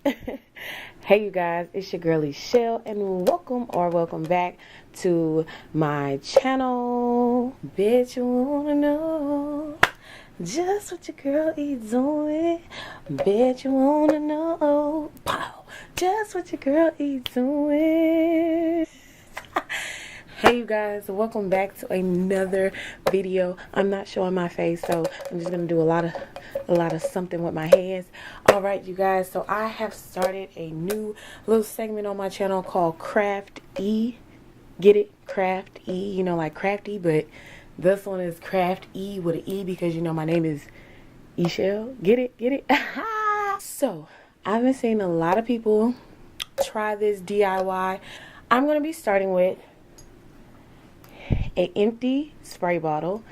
Hey you guys, it's your girlie Shell, and welcome back to my channel. Bitch, you wanna know just what your girl is doing? Bitch, you wanna know, pow, just what your girl is doing. Hey you guys, welcome back to another video. I'm not showing my face, so I'm just gonna do a lot of something with my hands. All right, you guys, so I have started a new little segment on my channel called Craft E. Get it? Craft E, you know, like crafty, but this one is Craft E with an E because you know my name is Eshell. Get it? Get it? So I've been seeing a lot of people try this DIY. I'm gonna be starting with an empty spray bottle.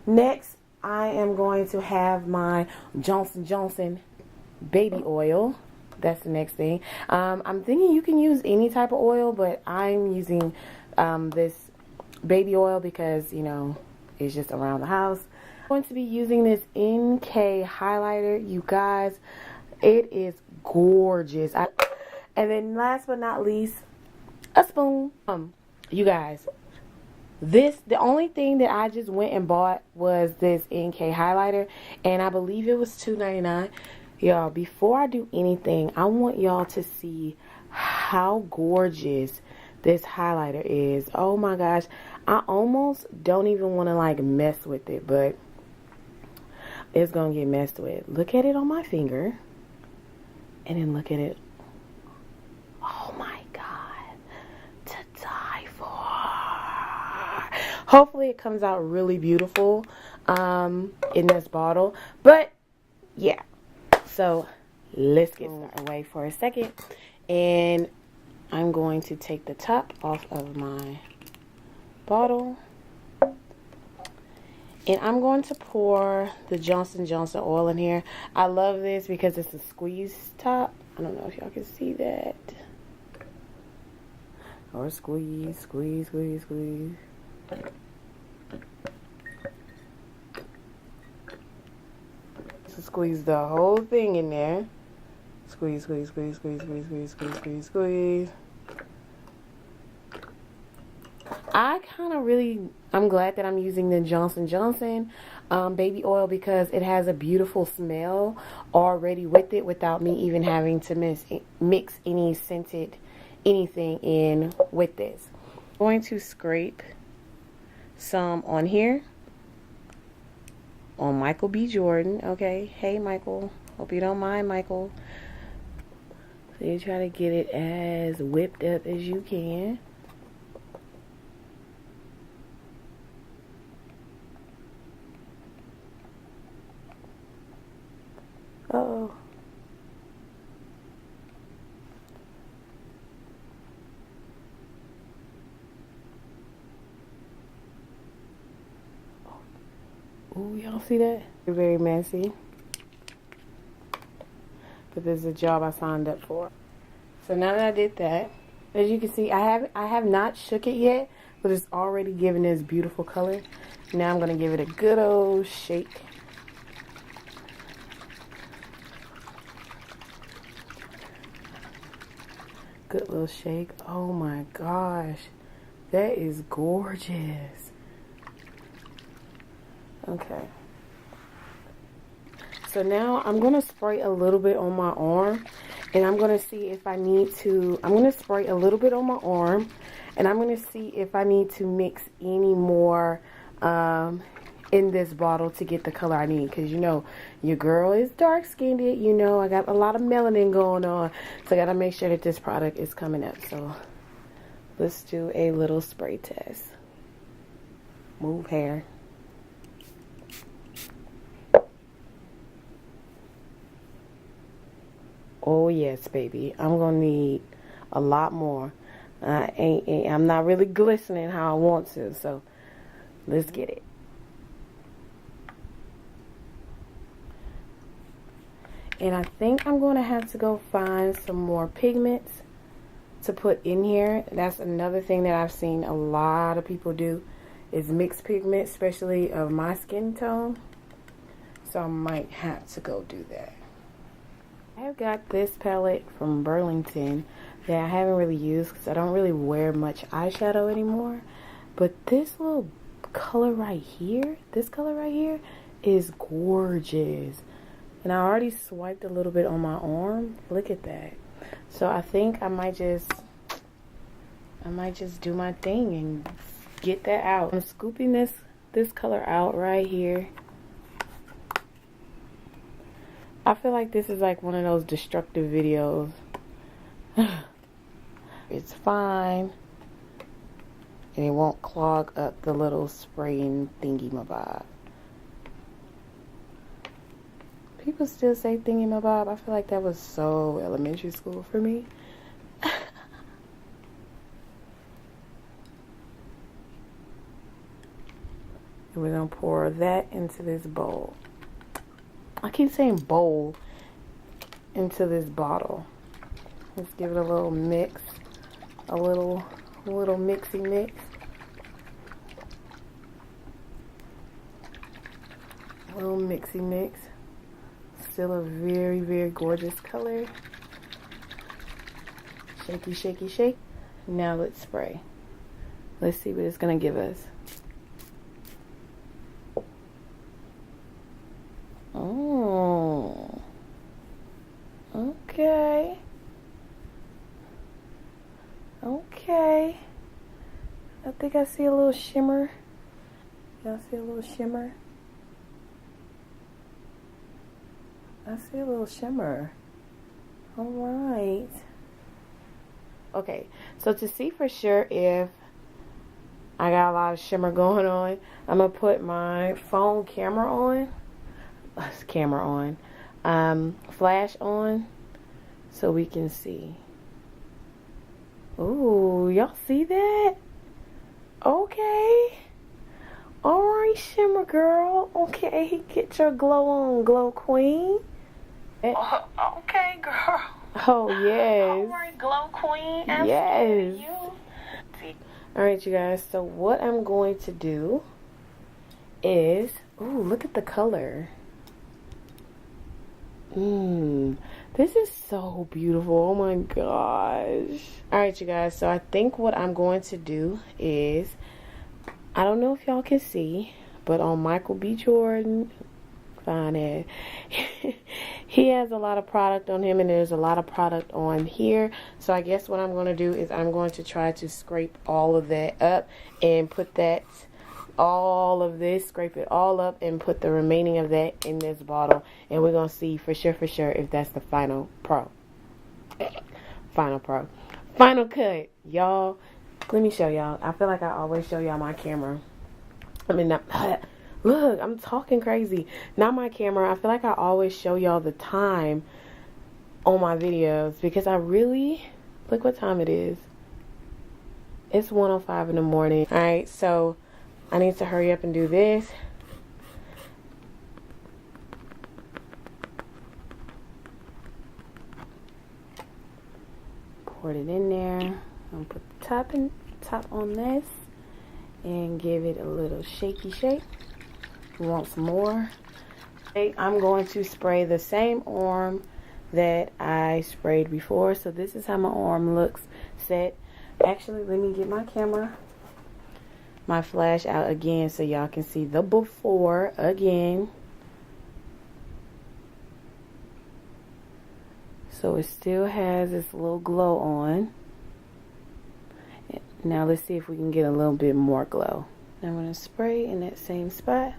Next, I am going to have my Johnson & Johnson baby oil. That's the next thing. I'm thinking you can use any type of oil, but I'm using this baby oil because, you know, it's just around the house. I'm going to be using this NK highlighter. You guys, it is gorgeous. And then last but not least, a spoon. You guys, the only thing that I just went and bought was this NK highlighter, and I believe it was $2.99. Y'all, before I do anything, I want y'all to see how gorgeous this highlighter is. Oh my gosh, I almost don't even want to like mess with it, but it's gonna get messed with. Look at it on my finger, and then look at it. Oh my god, to die for. Hopefully it comes out really beautiful in this bottle. But yeah, so let's get started. Away for a second, and I'm going to take the top off of my bottle, and I'm going to pour the Johnson & Johnson oil in here. I love this because it's a squeeze top. I don't know if y'all can see that. Or squeeze, squeeze, squeeze, squeeze. So squeeze the whole thing in there. Squeeze, squeeze, squeeze, squeeze, squeeze, squeeze, squeeze, squeeze, squeeze. I'm glad that I'm using the Johnson & Johnson baby oil because it has a beautiful smell already with it without me even having to mix any scented anything in with this. I'm going to scrape some on here on Michael B. Jordan. Okay, hey Michael, hope you don't mind, Michael. So you try to get it as whipped up as you can. Uh-oh. Ooh, y'all see that? Very messy. But this is a job I signed up for. So now that I did that, as you can see, I have not shook it yet, but it's already giving this beautiful color. Now I'm gonna give it a good old shake. Good little shake. Oh my gosh, that is gorgeous. Okay. So now I'm going to spray a little bit on my arm, and I'm going to see if I need to, I'm going to spray a little bit on my arm, and I'm going to see if I need to mix any more in this bottle to get the color I need, because you know, your girl is dark skinned, you know, I got a lot of melanin going on, so I got to make sure that this product is coming up. So let's do a little spray test. Move hair. Oh yes, baby. I'm gonna need a lot more. I'm not really glistening how I want to, so let's get it. And I think I'm gonna have to go find some more pigments to put in here. That's another thing that I've seen a lot of people do, is mix pigments, especially of my skin tone. So I might have to go do that. I've got this palette from Burlington that I haven't really used because I don't really wear much eyeshadow anymore. But this little color right here, this color right here is gorgeous. And I already swiped a little bit on my arm. Look at that. So I think I might just do my thing and get that out. I'm scooping this color out right here. I feel like this is like one of those destructive videos. It's fine. And it won't clog up the little spraying thingy-mabob. People still say thingy-mabob. I feel like that was so elementary school for me. And we're going to pour that into this bowl. I keep saying bowl. Into this bottle. Let's give it a little mix. A little mixy mix. A little mixy mix. Still a very, very gorgeous color. Shaky, shaky, shake. Now let's spray. Let's see what it's going to give us. Oh. Okay. Okay. I think I see a little shimmer. Y'all see a little shimmer? I see a little shimmer. Alright. Okay, so to see for sure if I got a lot of shimmer going on, I'm going to put my phone camera on. Flash on so we can see. Ooh, y'all see that? Okay. Alright, shimmer girl. Okay, get your glow on, glow queen. Okay, girl. Oh, yes. Alright, glow queen. I'm yes. you. Alright, you guys. So what I'm going to do is... Ooh, look at the color. This is so beautiful. Oh my gosh. Alright, you guys. So I think what I'm going to do is... I don't know if y'all can see, but on Michael B. Jordan... Fine ass. He has a lot of product on him, and there's a lot of product on here. So I guess what I'm going to do is I'm going to try to scrape all of that up and put that, all of this, scrape it all up and put the remaining of that in this bottle. And we're going to see for sure if that's the final cut. Y'all, let me show y'all. I feel like I always show y'all my camera. I mean, look, I'm talking crazy. Not my camera. I feel like I always show y'all the time on my videos because I really... Look what time it is. It's 1:05 in the morning. Alright, so I need to hurry up and do this. Pour it in there. I'm going to put the top on this and give it a little shaky shake. Want some more? I'm going to spray the same arm that I sprayed before. So this is how my arm looks set. Actually, let me get my camera, my flash out again so y'all can see the before again. So it still has this little glow on. Now let's see if we can get a little bit more glow. Now I'm going to spray in that same spot.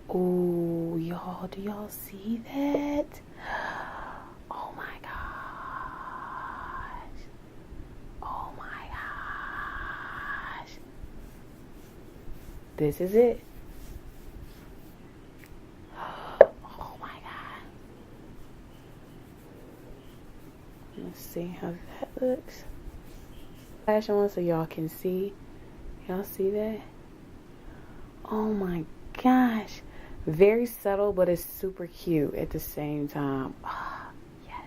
Oh, y'all, do y'all see that? Oh my gosh. Oh my gosh. This is it. Oh my god. Let's see how that looks. Flash on so y'all can see. Y'all see that? Oh my gosh. Very subtle, but it's super cute at the same time. Oh, yes.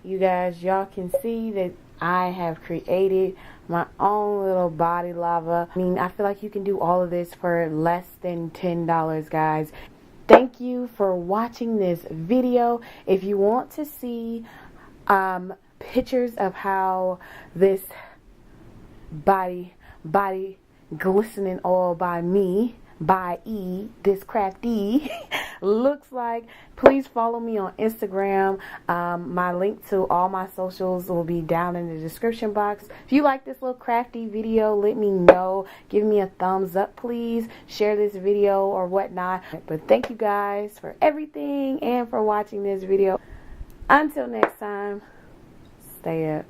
You guys, y'all can see that I have created my own little body lava. I mean, I feel like you can do all of this for less than $10, guys. Thank you for watching this video. If you want to see pictures of how this body glistening oil by me, by E, this crafty looks like, please follow me on Instagram. My link to all my socials will be down in the description box. If you like this little crafty video, let me know. Give me a thumbs up, please. Share this video or whatnot. But thank you guys for everything and for watching this video. Until next time, stay up.